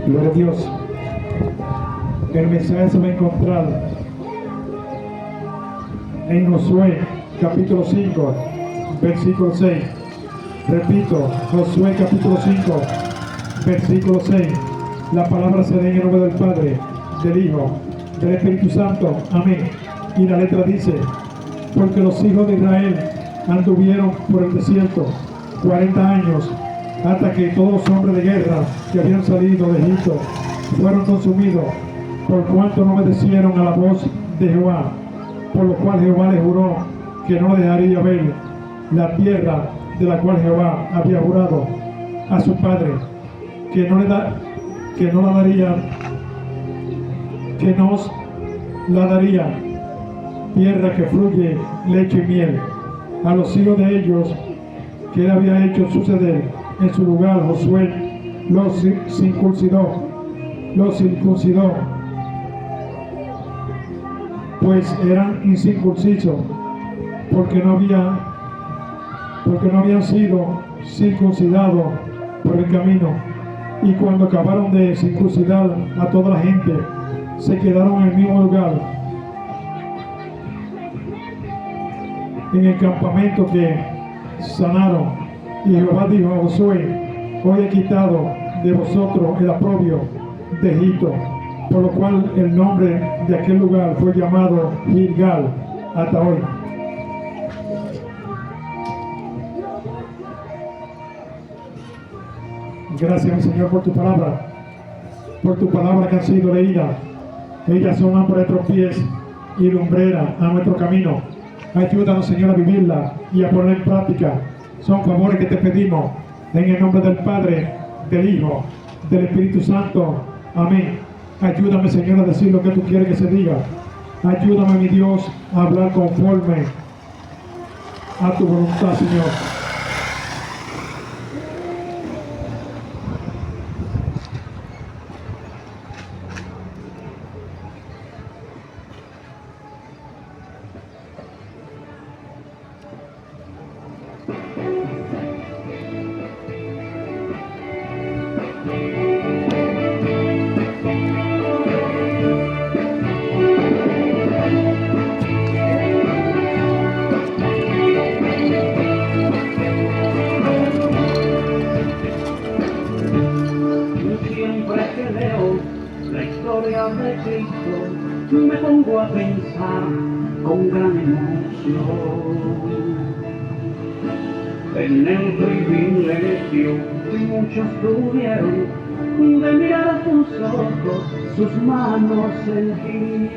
Gloria a Dios. El mensaje se va a encontrar en Josué capítulo 5, versículo 6. Repito, Josué capítulo 5, versículo 6. La palabra se lee en el nombre del Padre, del Hijo, del Espíritu Santo. Amén. Y la letra dice: porque los hijos de Israel anduvieron por el desierto 40 años, hasta que todos los hombres de guerra que habían salido de Egipto fueron consumidos, por cuanto no obedecieron a la voz de Jehová, por lo cual Jehová les juró que no dejaría ver la tierra de la cual Jehová había jurado a su padre, que nos la daría, tierra que fluye leche y miel. A los hijos de ellos que él había hecho suceder en su lugar, Josué los circuncidó, pues eran incircuncisos, porque no habían sido circuncidados por el camino. Y cuando acabaron de circuncidar a toda la gente, se quedaron en el mismo lugar, en el campamento que sanaron. Y Jehová dijo a Josué: hoy he quitado de vosotros el oprobio de Egipto, por lo cual el nombre de aquel lugar fue llamado Gilgal hasta hoy. Gracias, Señor, por tu palabra que han sido leídas. Ellas son lámpara de nuestros pies y lumbrera a nuestro camino. Ayúdanos, Señor, a vivirla y a poner en práctica. Son favores que te pedimos en el nombre del Padre, del Hijo, del Espíritu Santo. Amén. Ayúdame, Señor, a decir lo que tú quieres que se diga. Ayúdame, mi Dios, a hablar conforme a tu voluntad, Señor. De Cristo me pongo a pensar con gran emoción en el privilegio que muchos tuvieron de mirar a sus ojos, sus manos sentir.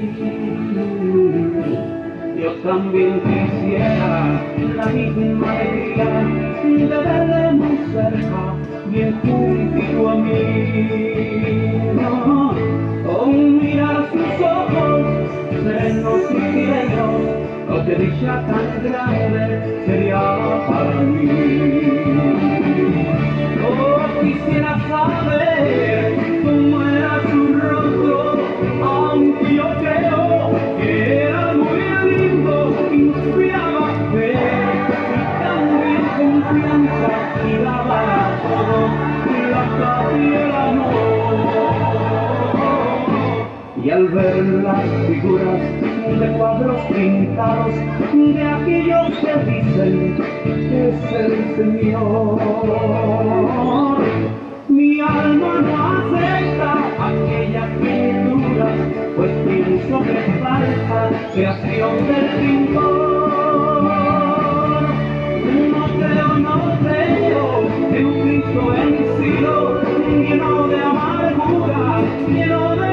Yo también quisiera la misma alegría de verle muy cerca, bien junto a mí. No, con mirar sus ojos, serenos y tiernos, oh, qué dicha tan grande sería para mí. Oh, quisiera saber cómo era su rostro, aunque yo creo que era muy lindo, inspiraba fe, y también confianza, y daba a todos la paz y el amor. Y al ver las figuras de cuadros pintados de aquellos que dicen que es el Señor, mi alma no acepta aquellas pinturas, pues pienso que falta creación del pintor. No creo en un Cristo vencido, lleno de amargura, lleno de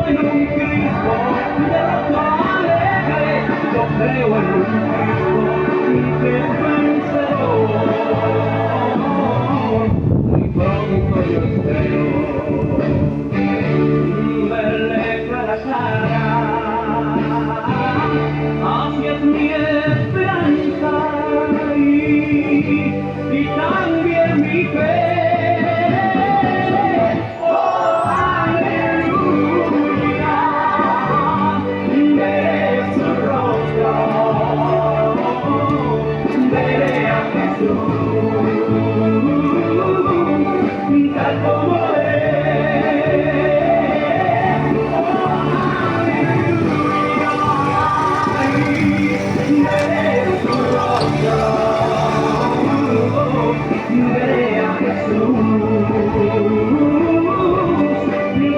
en un Cristo de rostro alegre, yo creo en un Cristo que es vencedor. Muy pronto yo espero verle cara a cara.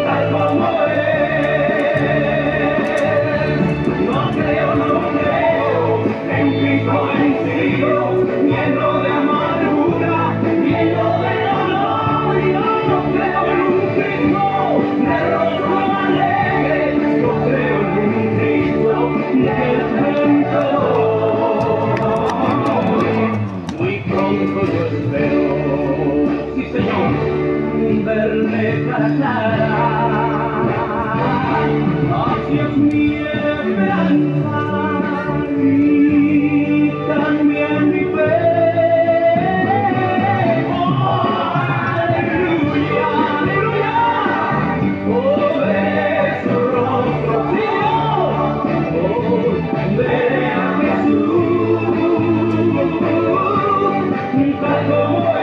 tal como no creo en Cristo vencido, lleno de amargura, lleno de dolor. No creo en un Cristo de rostro alegre, yo creo en un Cristo de esplendor. Muy pronto yo espero, sí Señor, verle cara. Así es mi esperanza y también mi fe. Oh, aleluya, aleluya. Oh, ver su rostro, Señor. Oh, veré a Jesús, tal como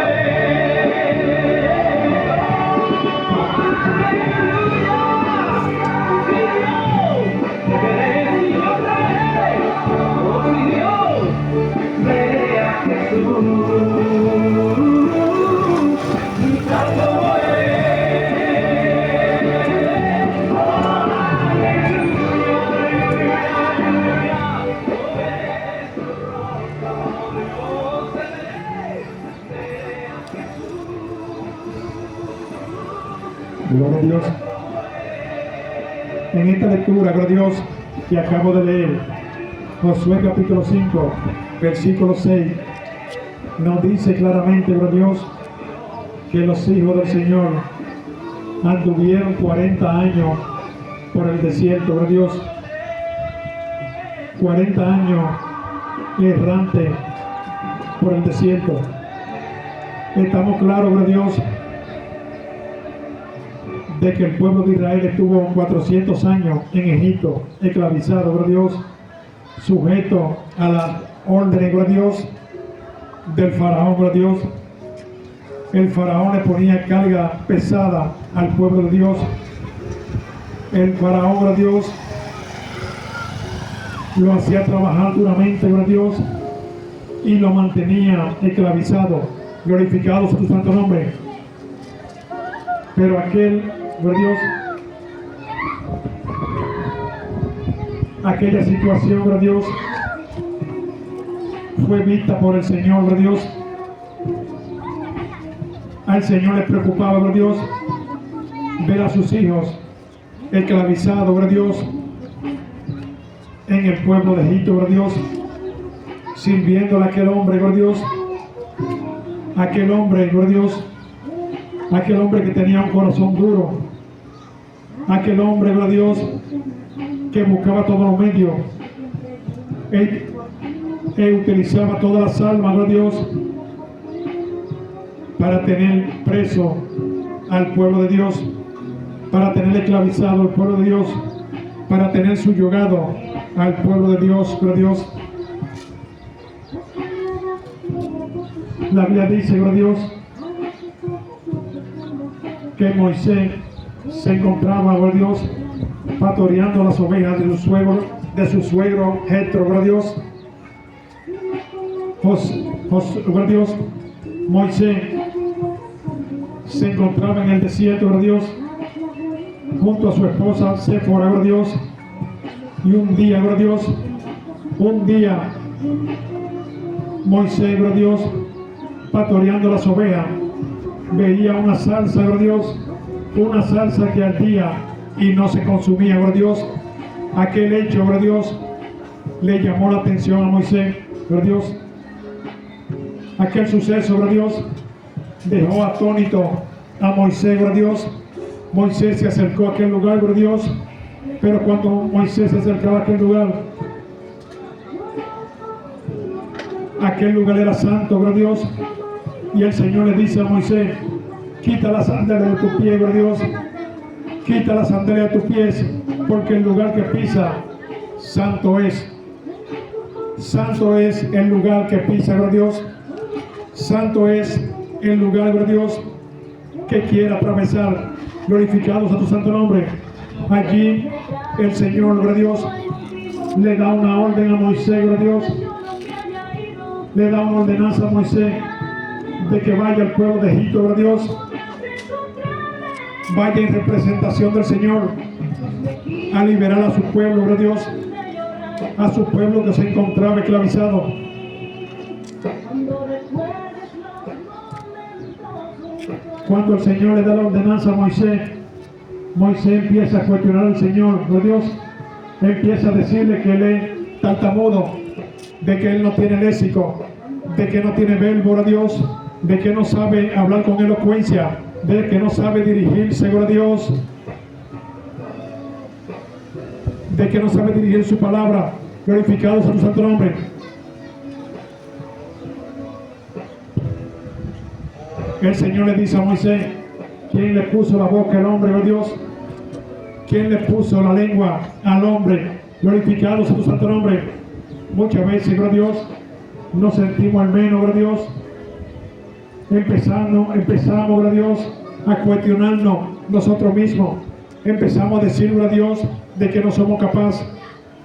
Gloria a Dios. En esta lectura, gloria a Dios, que acabo de leer, Josué capítulo 5, versículo 6, nos dice claramente, gloria a Dios, que los hijos del Señor anduvieron 40 años por el desierto, gloria a Dios. 40 años errante por el desierto. Estamos claros, gloria a Dios, de que el pueblo de Israel estuvo 400 años en Egipto, esclavizado, gloria a Dios, sujeto a las órdenes, gloria a Dios, del faraón, gloria a Dios. El faraón le ponía carga pesada al pueblo de Dios. El faraón, gloria a Dios, lo hacía trabajar duramente, gloria a Dios, y lo mantenía esclavizado. Glorificado sea tu santo nombre. Pero aquel, gloria a Dios, aquella situación, gloria a Dios, fue vista por el Señor, gloria a Dios. Al Señor le preocupaba, gloria a Dios, ver a sus hijos esclavizados, gloria a Dios, en el pueblo de Egipto, gloria a Dios, sirviéndole a aquel hombre, gloria a Dios, aquel hombre, gloria a Dios, aquel hombre que tenía un corazón duro, aquel hombre, gloria a Dios, que buscaba todos los medios. Él utilizaba todas las almas, gloria a Dios, para tener preso al pueblo de Dios, para tener esclavizado al pueblo de Dios, para tener subyugado al pueblo de Dios, gloria a Dios. La Biblia dice, gloria a Dios, que Moisés se encontraba, gloria a Dios, pastoreando las ovejas de su suegro Jetro, gloria a Dios. Gloria a Dios, Moisés se encontraba en el desierto, gloria a Dios, junto a su esposa Séfora, gloria a Dios. Y un día, gloria a Dios, Moisés, gloria a Dios, pastoreando las ovejas, veía una salsa, gloria a Dios, una salsa que ardía y no se consumía, gloria a Dios. Aquel hecho, gloria a Dios, le llamó la atención a Moisés, gloria a Dios. Aquel suceso, gloria a Dios, dejó atónito a Moisés, gloria a Dios. Moisés se acercó a aquel lugar, gloria a Dios, pero cuando Moisés se acercaba a aquel lugar era santo, gloria a Dios, y el Señor le dice a Moisés: quita las sandalias de tus pies, gloria a Dios, quita las sandalias de tus pies, porque el lugar que pisa, santo es el lugar que pisa, gloria a Dios, santo es el lugar, gloria a Dios, que quiera atravesar. Glorificados a tu santo nombre. Allí el Señor, gloria a Dios, le da una orden a Moisés, gloria a Dios, le da una ordenanza a Moisés: de que vaya el pueblo de Egipto, gloria a Dios. Vaya en representación del Señor a liberar a su pueblo, gloria a Dios, a su pueblo que se encontraba esclavizado. Cuando el Señor le da la ordenanza a Moisés, Moisés empieza a cuestionar al Señor, gloria a Dios. Empieza a decirle que él es tartamudo, de que él no tiene léxico, de que no tiene verbo, gloria a Dios, de que no sabe hablar con elocuencia, de que no sabe dirigirse, gloria a Dios, de que no sabe dirigir su palabra. Glorificados a tu santo nombre. El Señor le dice a Moisés: ¿quién le puso la boca al hombre, gloria a Dios? ¿Quién le puso la lengua al hombre? Glorificados a tu santo nombre. Muchas veces, gloria a Dios, nos sentimos al menos, gloria a Dios. Empezamos, gloria a Dios, a cuestionarnos nosotros mismos. Empezamos a decir, gloria a Dios, de que no somos capaces,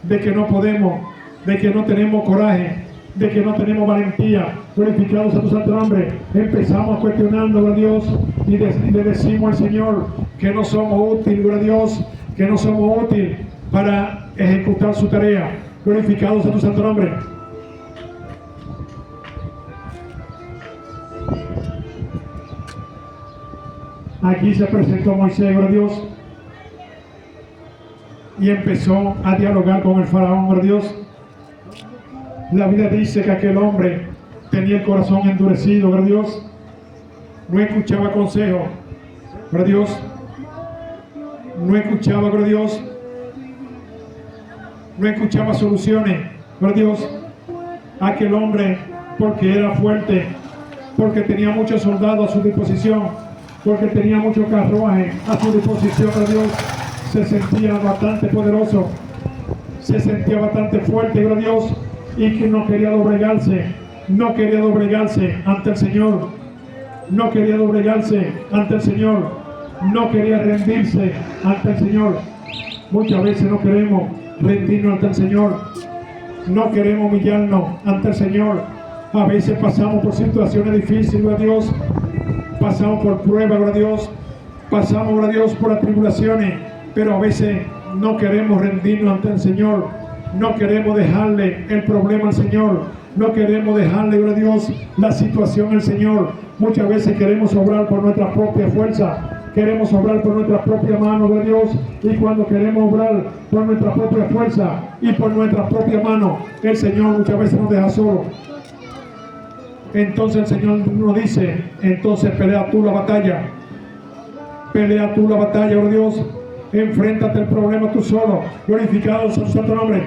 de que no podemos, de que no tenemos coraje, de que no tenemos valentía. Glorificados a tu santo nombre. Empezamos a cuestionarnos, gloria a Dios, y le decimos al Señor que no somos útiles, gloria a Dios, que no somos útiles para ejecutar su tarea. Glorificados a tu santo nombre. Aquí se presentó Moisés, gloria a Dios, y empezó a dialogar con el faraón, gloria a Dios. La Biblia dice que aquel hombre tenía el corazón endurecido, gloria a Dios. No escuchaba consejo, gloria a Dios. No escuchaba, gloria a Dios. No escuchaba soluciones, gloria a Dios. Aquel hombre, porque era fuerte, porque tenía muchos soldados a su disposición, porque tenía mucho carruaje a su disposición, gloria a Dios, se sentía bastante poderoso, se sentía bastante fuerte, gloria a Dios, y que no quería doblegarse, no quería doblegarse ante el Señor, no quería doblegarse ante el Señor, no quería rendirse ante el Señor. Muchas veces no queremos rendirnos ante el Señor, no queremos humillarnos ante el Señor. A veces pasamos por situaciones difíciles, gloria a Dios, pasamos por pruebas, gloria a Dios, pasamos, gloria a Dios, por las tribulaciones, pero a veces no queremos rendirnos ante el Señor, no queremos dejarle el problema al Señor, no queremos dejarle, gloria a Dios, la situación al Señor. Muchas veces queremos obrar por nuestra propia fuerza, queremos obrar por nuestra propia mano, gloria a Dios, y cuando queremos obrar por nuestra propia fuerza y por nuestra propia mano, el Señor muchas veces nos deja solo. Entonces el Señor nos dice: entonces pelea tú la batalla, pelea tú la batalla, gloria a Dios, enfréntate el problema tú solo. Glorificado sea su santo nombre.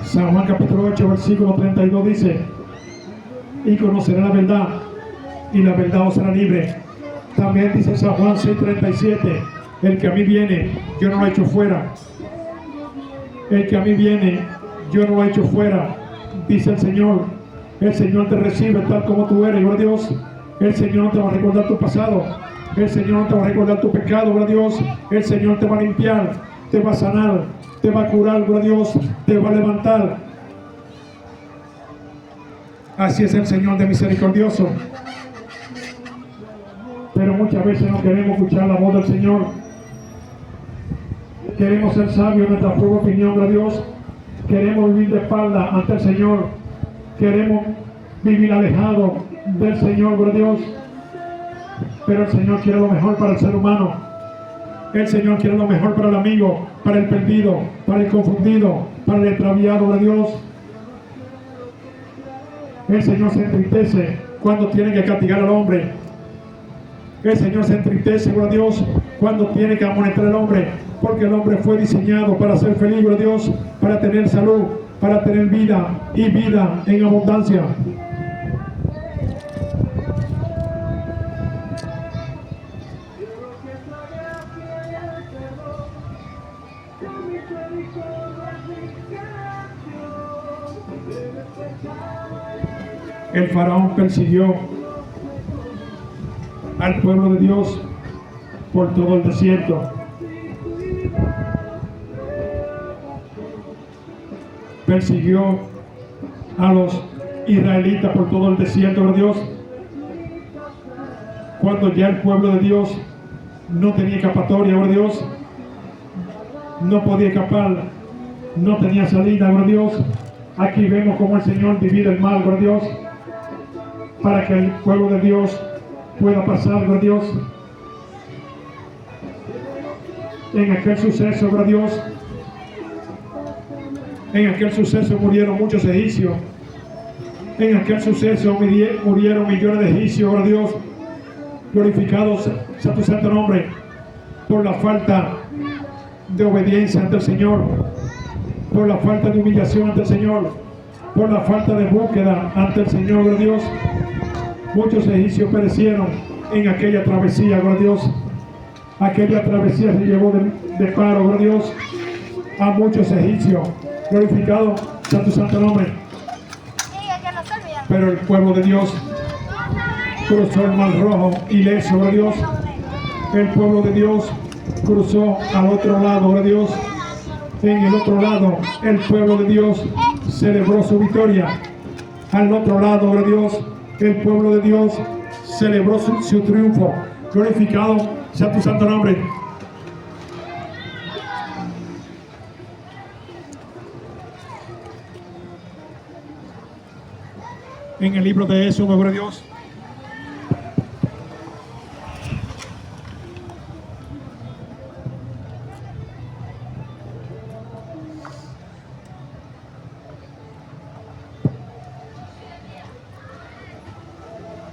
San Juan capítulo 8 versículo 32 dice: y conocerá la verdad, y la verdad os hará libre. También dice San Juan 6:37: el que a mí viene, yo no lo echo fuera. El que a mí viene, yo no lo echo fuera, dice el Señor. El Señor te recibe tal como tú eres, gloria a Dios. El Señor no te va a recordar tu pasado, el Señor no te va a recordar tu pecado, gloria a Dios. El Señor te va a limpiar, te va a sanar, te va a curar, gloria a Dios, te va a levantar. Así es el Señor de misericordioso. Pero muchas veces no queremos escuchar la voz del Señor. Queremos ser sabios en nuestra propia opinión, gloria a Dios. Queremos vivir de espalda ante el Señor. Queremos vivir alejado del Señor, gloria a Dios. Pero el Señor quiere lo mejor para el ser humano. El Señor quiere lo mejor para el amigo, para el perdido, para el confundido, para el extraviado, gloria a Dios. El Señor se entristece cuando tiene que castigar al hombre. El Señor se entristece, gloria a Dios, cuando tiene que amonestar al hombre, porque el hombre fue diseñado para ser feliz, gloria a Dios, para tener salud, para tener vida y vida en abundancia. El faraón persiguió al pueblo de Dios por todo el desierto. Persiguió a los israelitas por todo el desierto, gloria a Dios. Cuando ya el pueblo de Dios no tenía escapatoria, gloria a Dios, no podía escapar, no tenía salida, gloria a Dios. Aquí vemos cómo el Señor divide el mal, gloria a Dios, para que el pueblo de Dios pueda pasar, gloria a Dios. En aquel suceso, gloria a Dios, en aquel suceso murieron muchos egipcios. En aquel suceso murieron millones de egipcios, gloria a Dios. Glorificado sea tu santo nombre por la falta de obediencia ante el Señor, por la falta de humillación ante el Señor, por la falta de búsqueda ante el Señor, gloria a Dios. Muchos egipcios perecieron en aquella travesía, gloria a Dios. Aquella travesía se llevó de paro, gloria a Dios, a muchos egipcios. Glorificado sea tu santo nombre. Pero el pueblo de Dios cruzó el mar rojo ileso, gloria a Dios. El pueblo de Dios cruzó al otro lado, gloria a Dios. En el otro lado, el pueblo de Dios celebró su victoria. Al otro lado, gloria a Dios, el pueblo de Dios celebró su triunfo. Glorificado sea tu santo nombre. En el libro de Éxodo, gloria a Dios.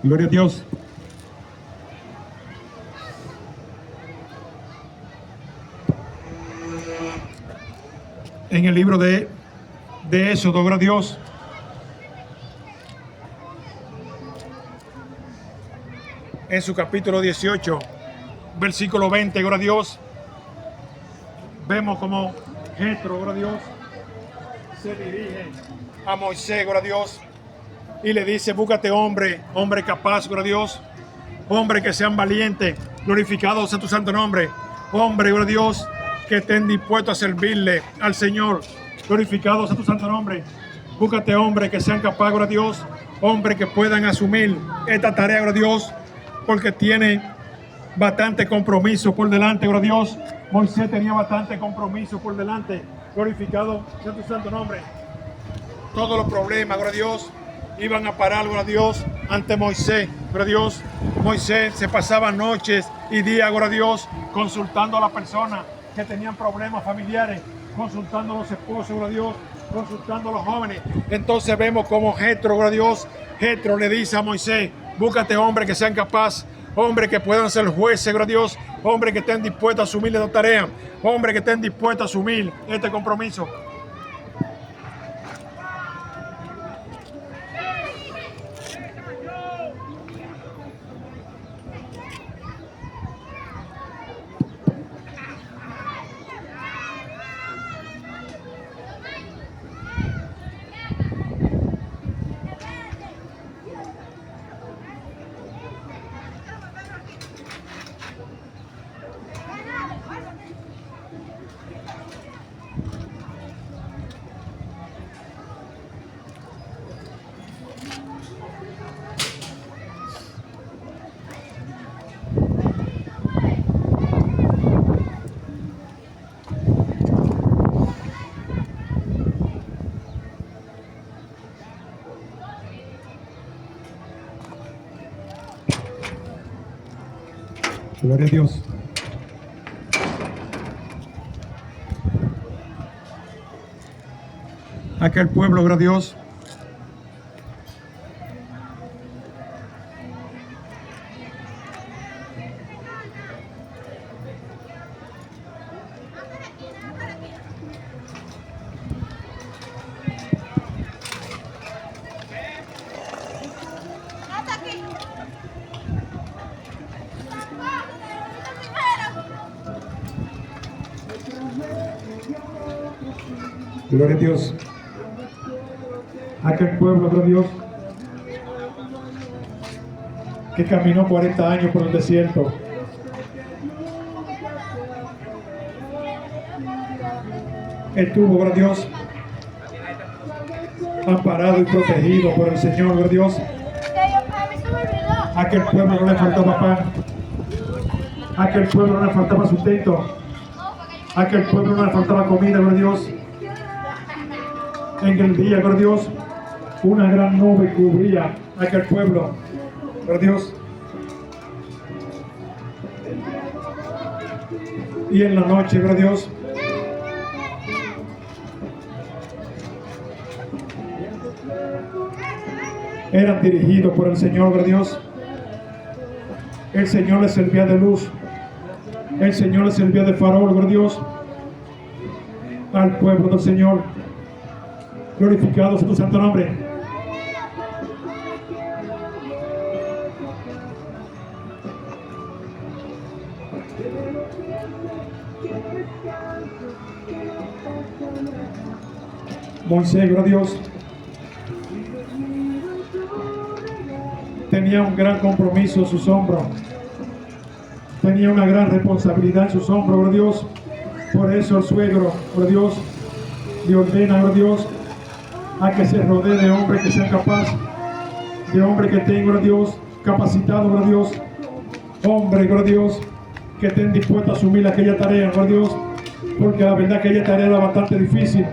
Gloria a Dios. En el libro de Éxodo, gloria a Dios. En su capítulo 18, versículo 20, gloria a Dios. Vemos como Jetro, gloria a Dios, se dirige a Moisés, gloria a Dios, y le dice: búscate hombre capaz, gloria a Dios, hombre que sean valientes, glorificado sea tu santo nombre, hombre, gloria a Dios, que estén dispuestos a servirle al Señor, glorificado sea tu santo nombre. Búscate hombre que sean capaces, gloria a Dios, hombre que puedan asumir esta tarea, gloria a Dios, porque tiene bastante compromiso por delante, gloria a Dios. Moisés tenía bastante compromiso por delante, glorificado sea tu santo nombre. Todos los problemas, gloria a Dios, iban a parar, gloria a Dios, ante Moisés, gloria a Dios. Moisés se pasaba noches y días, gloria a Dios, consultando a las personas que tenían problemas familiares, consultando a los esposos, gloria a Dios, consultando a los jóvenes. Entonces vemos como Jetro, gloria a Dios, Jetro le dice a Moisés: búscate hombres que sean capaces, hombres que puedan ser jueces, gloria a Dios, hombres que estén dispuestos a asumir esta tarea, hombres que estén dispuestos a asumir este compromiso. Gloria a Dios. Aquel pueblo, gloria a Dios, gloria a Dios. Aquel pueblo, gloria a Dios, que caminó 40 años por el desierto, estuvo, gloria a Dios, amparado y protegido por el Señor, gloria a Dios. A aquel pueblo no le faltaba pan, a aquel pueblo no le faltaba sustento, a aquel pueblo no le faltaba comida, gloria a Dios. En el día, gloria a Dios, una gran nube cubría a aquel pueblo, gloria a Dios. Y en la noche, gloria a Dios, eran dirigidos por el Señor, gloria a Dios. El Señor les servía de luz, el Señor les servía de farol, gloria a Dios, al pueblo del Señor. Glorificado sea tu santo nombre. Moisés, gloria a Dios, tenía un gran compromiso en sus hombros, tenía una gran responsabilidad en sus hombros, gloria a Dios. Por eso el suegro, gloria a Dios, le ordena, gloria a Dios, a que se rodee de hombres que sean capaces, de hombres que estén, gloria a Dios, capacitados, gloria a Dios, hombres, gloria a Dios, que estén dispuestos a asumir aquella tarea, gloria a Dios, porque la verdad que aquella tarea era bastante difícil.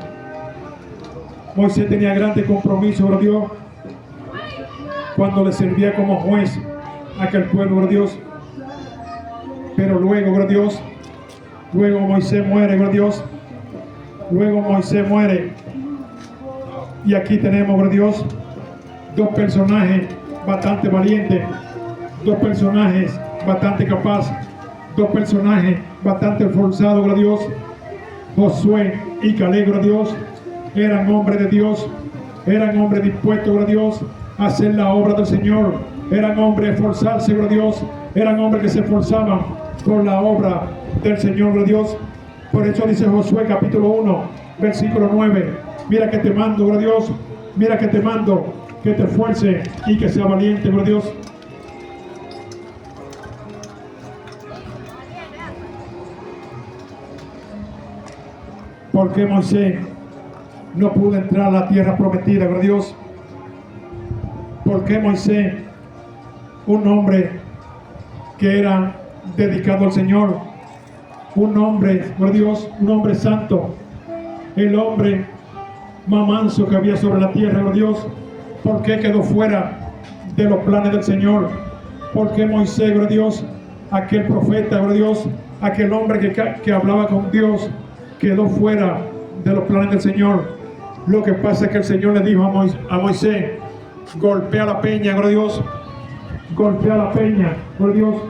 Moisés tenía grande compromiso, gloria a Dios, cuando le servía como juez a aquel pueblo, gloria a Dios. Pero luego, gloria a Dios, luego Moisés muere, gloria a Dios, luego Moisés muere. Y aquí tenemos, gloria a Dios, dos personajes bastante valientes, dos personajes bastante capaces, dos personajes bastante esforzados, gloria a Dios. Josué y Caleb, gloria a Dios, eran hombres de Dios, eran hombres dispuestos, gloria a Dios, a hacer la obra del Señor, eran hombres a esforzarse, gloria a Dios, eran hombres que se esforzaban por la obra del Señor, gloria a Dios. Por eso dice Josué capítulo 1, versículo 9, mira que te mando, gloria a Dios, mira que te mando, que te esfuerce y que sea valiente, gloria a Dios. ¿Por qué Moisés no pudo entrar a la tierra prometida, gloria a Dios? ¿Por qué Moisés, un hombre que era dedicado al Señor, un hombre, gloria a Dios, un hombre santo, el hombre más manso que había sobre la tierra, gloria a Dios, por qué quedó fuera de los planes del Señor? ¿Por qué Moisés, gloria a Dios, aquel profeta, gloria a Dios, aquel hombre que hablaba con Dios, quedó fuera de los planes del Señor? Lo que pasa es que el Señor le dijo a Moisés, golpea la peña, gloria a Dios, golpea la peña, gloria a Dios.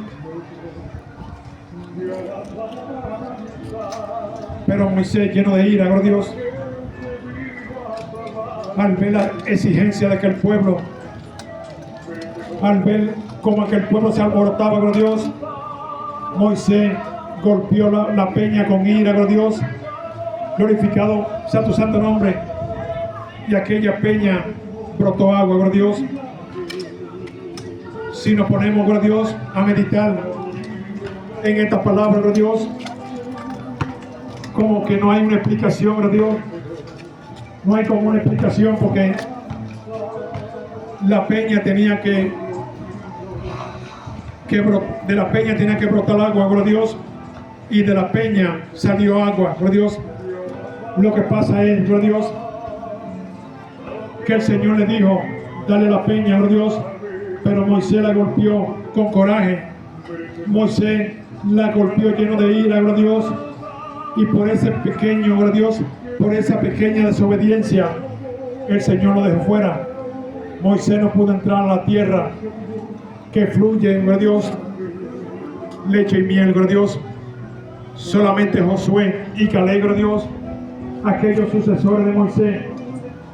Pero Moisés, lleno de ira, gloria a Dios, al ver la exigencia de aquel pueblo, al ver cómo aquel pueblo se alborotaba, gloria a Dios, Moisés golpeó la peña con ira, gloria a Dios. Glorificado sea tu santo nombre. Y aquella peña brotó agua, gloria a Dios. Si nos ponemos, gloria a Dios, a meditar en estas palabras, gloria a Dios, como que no hay una explicación, gloria a Dios. No hay como una explicación, porque la peña tenía de la peña tenía que brotar agua, gloria a Dios, y de la peña salió agua, gloria a Dios. Lo que pasa es, gloria a Dios, que el Señor le dijo, dale la peña, gloria a Dios, pero Moisés la golpeó con coraje. Moisés la golpeó lleno de ira, gloria a Dios, y por ese pequeño, gloria a Dios, por esa pequeña desobediencia, el Señor lo dejó fuera. Moisés no pudo entrar a la tierra que fluye, gloria a Dios, leche y miel, gloria a Dios. Solamente Josué y Caleb, gloria a Dios, aquellos sucesores de Moisés,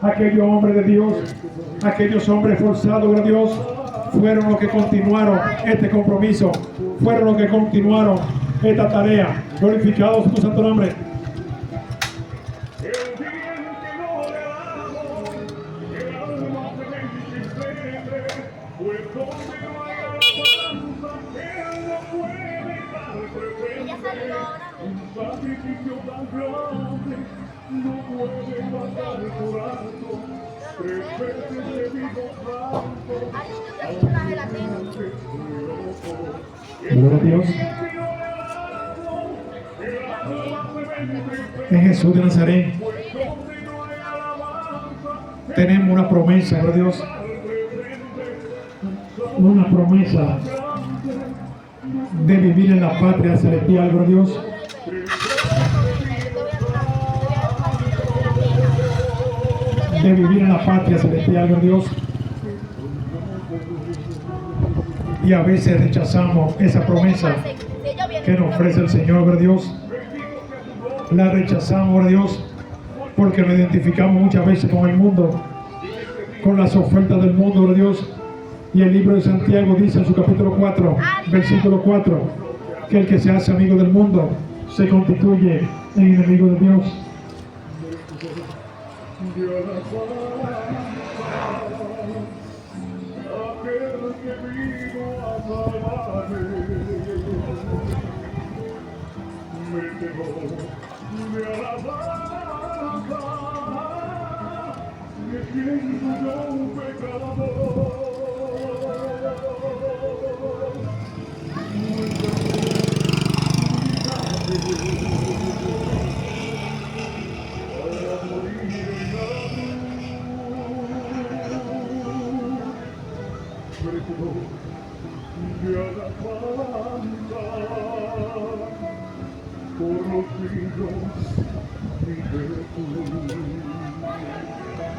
aquellos hombres de Dios, aquellos hombres forzados, gloria a Dios, fueron los que continuaron este compromiso, fueron los que continuaron esta tarea. Glorificado sea tu santo nombre. Gloria a Dios. En Jesús de Nazaret tenemos una promesa, gloria a Dios. Una promesa de vivir en la patria celestial, gloria a Dios. De vivir en la patria celestial, gloria a Dios. Y a veces rechazamos esa promesa que nos ofrece el Señor, gloria a Dios. La rechazamos, gloria a Dios, porque nos identificamos muchas veces con el mundo, con las ofertas del mundo, gloria a Dios. Y el libro de Santiago dice en su capítulo 4, versículo 4, que el que se hace amigo del mundo se constituye en enemigo de Dios.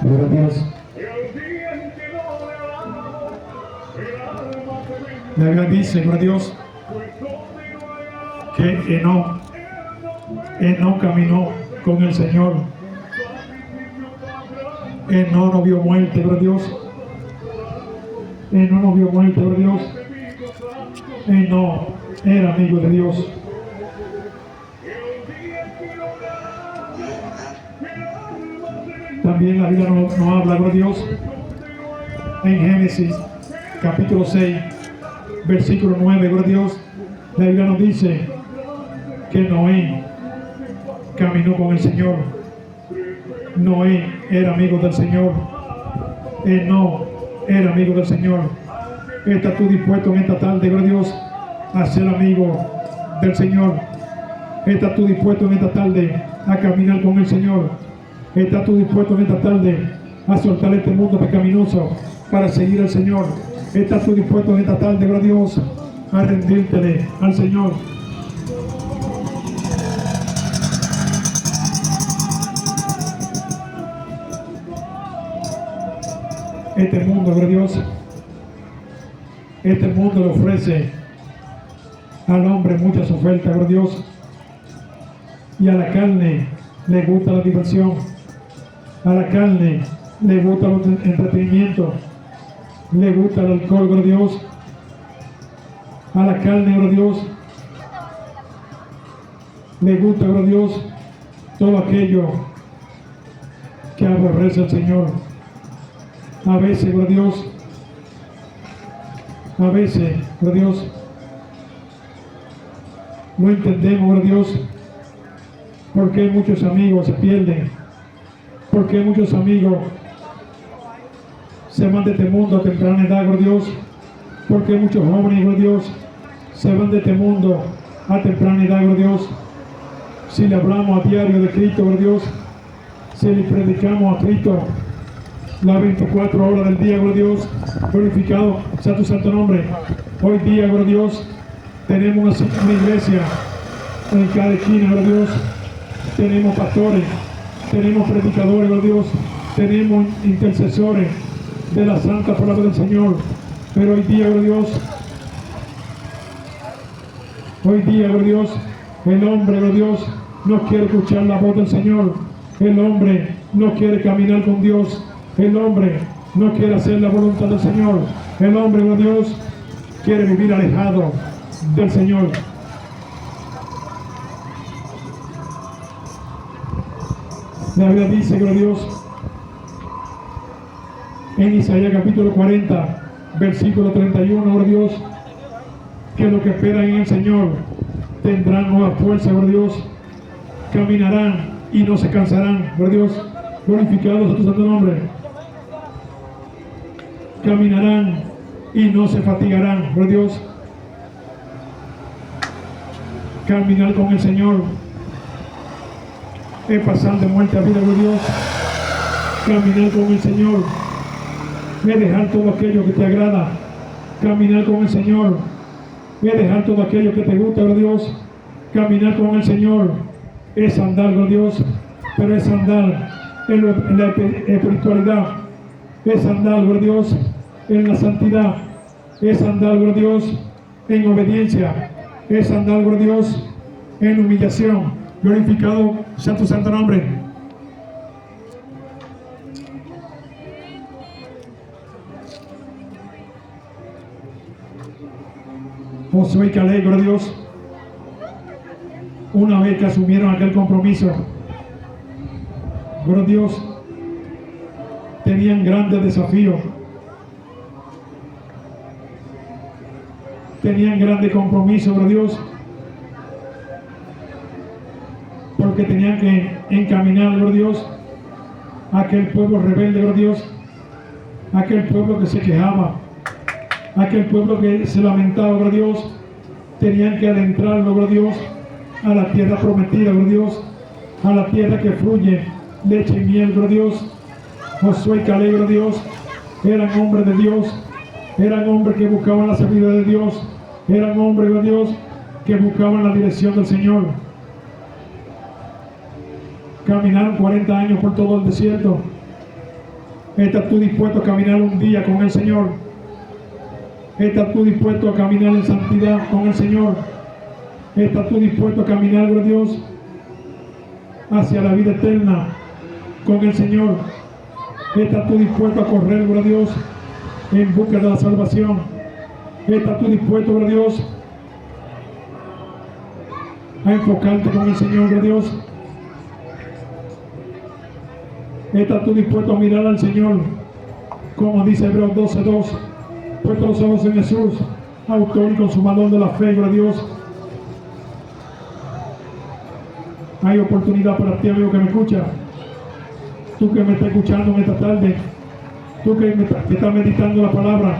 Gloria a Dios. La Biblia dice, gloria a Dios, que Enoc caminó con el Señor. Enoc no vio muerte, gloria a Dios. Enoc no vio muerte, gloria a Dios. Enoc era amigo de Dios. También la Biblia nos habla, gloria a Dios, en Génesis capítulo 6, versículo 9, gloria a Dios. La Biblia nos dice que Noé caminó con el Señor. Noé era amigo del Señor. Enoc era amigo del Señor. ¿Estás tú dispuesto en esta tarde, gloria a Dios, a ser amigo del Señor? ¿Estás tú dispuesto en esta tarde a caminar con el Señor? ¿Estás tú dispuesto en esta tarde a soltar este mundo pecaminoso para seguir al Señor? ¿Estás tú dispuesto en esta tarde, gloria a Dios, a rendírtele al Señor? Este mundo, gloria a Dios, este mundo le ofrece al hombre muchas ofertas, gloria a Dios, y a la carne le gusta la diversión, a la carne le gusta el entretenimiento, le gusta el alcohol, gloria a Dios, a la carne, gloria a Dios, le gusta, gloria a Dios, todo aquello que aborrece al Señor. A veces, gloria a Dios, gloria a Dios, no entendemos, gloria a Dios, por qué muchos amigos se pierden, por qué muchos amigos se van de este mundo a temprana edad, gloria a Dios, por qué muchos jóvenes, gloria a Dios, se van de este mundo a temprana edad, gloria a Dios. Si le hablamos a diario de Cristo, gloria a Dios, si le predicamos a Cristo las 24 horas del día, gloria a Dios, glorificado sea tu santo nombre. Hoy día, gloria a Dios, tenemos una iglesia en cada esquina, gloria a Dios, tenemos pastores, tenemos predicadores, gloria a Dios, tenemos intercesores de la santa palabra del Señor, pero hoy día, gloria a Dios, gloria a Dios, el hombre, gloria a Dios, no quiere escuchar la voz del Señor, el hombre no quiere caminar con Dios, el hombre no quiere hacer la voluntad del Señor, el hombre, gloria a Dios, quiere vivir alejado del Señor. La Biblia dice, gloria a Dios, en Isaías capítulo 40, versículo 31, gloria a Dios, que los que esperan en el Señor tendrán nueva fuerza, gloria a Dios, caminarán y no se cansarán. Gloria a Dios, glorificados a tu santo nombre. Caminarán y no se fatigarán. Gloria a Dios. Caminar con el Señor es pasar de muerte a vida. Gloria a Dios. Caminar con el Señor es dejar todo aquello que te agrada. Caminar con el Señor es dejar todo aquello que te gusta, gloria a Dios. Caminar con el Señor es andar, gloria a Dios, pero es andar en la espiritualidad, es andar, gloria a Dios, en la santidad, es andar, gloria a Dios, en obediencia, es andar, gloria a Dios, en humillación. Glorificado sea tu santo nombre. Josué y Caleb, gloria a Dios, una vez que asumieron aquel compromiso, gloria a Dios, tenían grandes desafíos, tenían grandes compromisos, gloria a Dios, porque tenían que encaminar, gloria a Dios, a aquel pueblo rebelde, gloria a Dios, a aquel pueblo que se quejaba, aquel pueblo que se lamentaba, gloria a Dios. Tenían que adentrarlo, gloria a Dios, a la tierra prometida, gloria a Dios, a la tierra que fluye leche y miel, gloria a Dios. Josué y Caleb, gloria a Dios, eran hombres de Dios, eran hombres que buscaban la sabiduría de Dios, eran hombres, gloria a Dios, que buscaban la dirección del Señor. Caminaron 40 años por todo el desierto. ¿Estás tú dispuesto a caminar un día con el Señor? ¿Estás tú dispuesto a caminar en santidad con el Señor? ¿Estás tú dispuesto a caminar, gloria a Dios, hacia la vida eterna con el Señor? ¿Estás tú dispuesto a correr, gloria a Dios, en busca de la salvación? ¿Estás tú dispuesto, gloria a Dios, a enfocarte con el Señor, gloria a Dios? ¿Estás tú dispuesto a mirar al Señor? Como dice Hebreos 12:2, puesto los ojos en Jesús, autor y consumador de la fe, gloria a Dios. Hay oportunidad para ti, amigo que me escucha, tú que me estás escuchando en esta tarde, tú que estás meditando la palabra,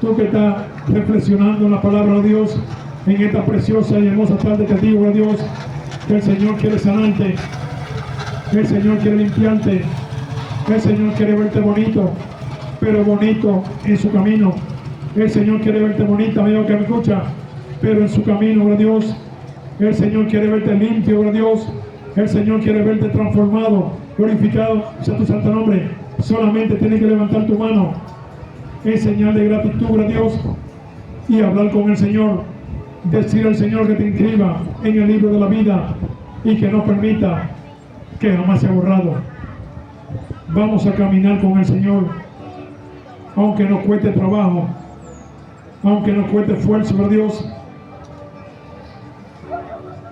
tú que estás reflexionando en la palabra de Dios, en esta preciosa y hermosa tarde que te digo, gloria a Dios, que el Señor quiere sanarte, el Señor quiere limpiarte, el Señor quiere verte bonito, pero bonito en su camino. El Señor quiere verte bonita, amigo que me escucha, pero en su camino, gloria a Dios. El Señor quiere verte limpio, gloria a Dios. El Señor quiere verte transformado, glorificado sea tu santo nombre. Solamente tienes que levantar tu mano en señal de gratitud, gloria a Dios, y hablar con el Señor. Decir al Señor que te inscriba en el libro de la vida y que no permita que jamás sea borrado. Vamos a caminar con el Señor, aunque nos cueste trabajo, aunque nos cueste esfuerzo, gloria a Dios,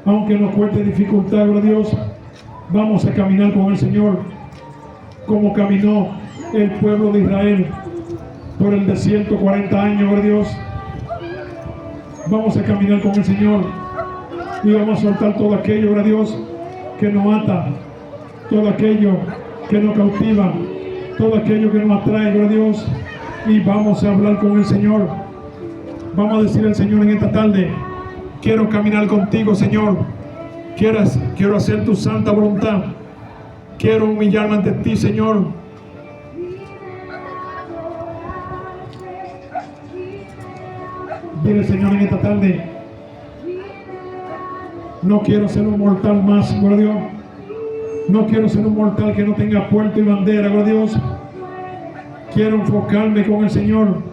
aunque nos cueste dificultad, gloria a Dios, vamos a caminar con el Señor, como caminó el pueblo de Israel por el desierto 40 años, gloria a Dios. Vamos a caminar con el Señor y vamos a soltar todo aquello, gloria a Dios, que nos ata, todo aquello que nos cautiva, todo aquello que nos atrae, gloria a Dios, y vamos a hablar con el Señor. Vamos a decir al Señor en esta tarde: quiero caminar contigo, Señor, quiero hacer tu santa voluntad, quiero humillarme ante ti, Señor. Dile, Señor, en esta tarde: no quiero ser un mortal más, gloria a Dios. No quiero ser un mortal que no tenga puerto y bandera, gloria a Dios. Quiero enfocarme con el Señor.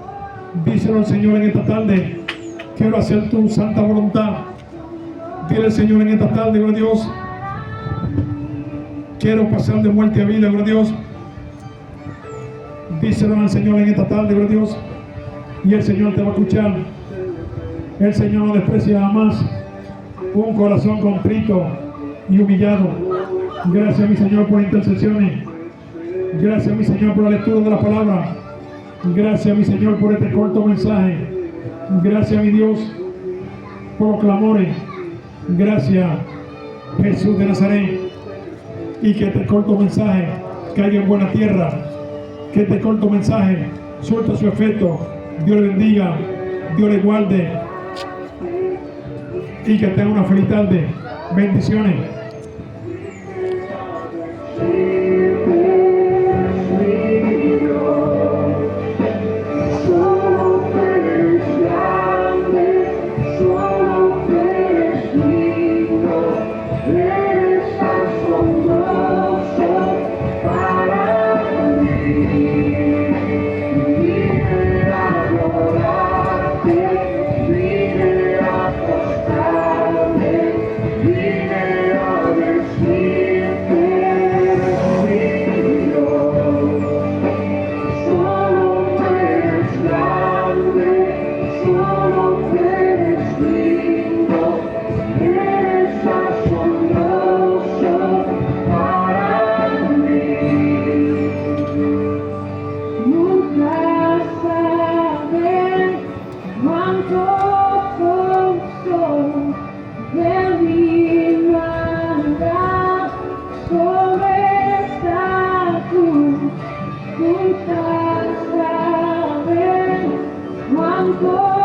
Díselo al Señor en esta tarde: quiero hacer tu santa voluntad. Dile al Señor en esta tarde: gloria a Dios, quiero pasar de muerte a vida, gloria a Dios. Díselo al Señor en esta tarde, gloria a Dios, y el Señor te va a escuchar. El Señor no desprecia jamás un corazón contrito y humillado. Gracias, mi Señor, por intercesiones. Gracias, mi Señor, por la lectura de la palabra. Gracias, mi Señor, por este corto mensaje. Gracias, mi Dios, por los clamores. Gracias, Jesús de Nazaret. y que este corto mensaje caiga en buena tierra, que este corto mensaje suelta su efecto. Dios le bendiga, Dios le guarde y que tenga una feliz tarde. Bendiciones. Nunca saber cuánto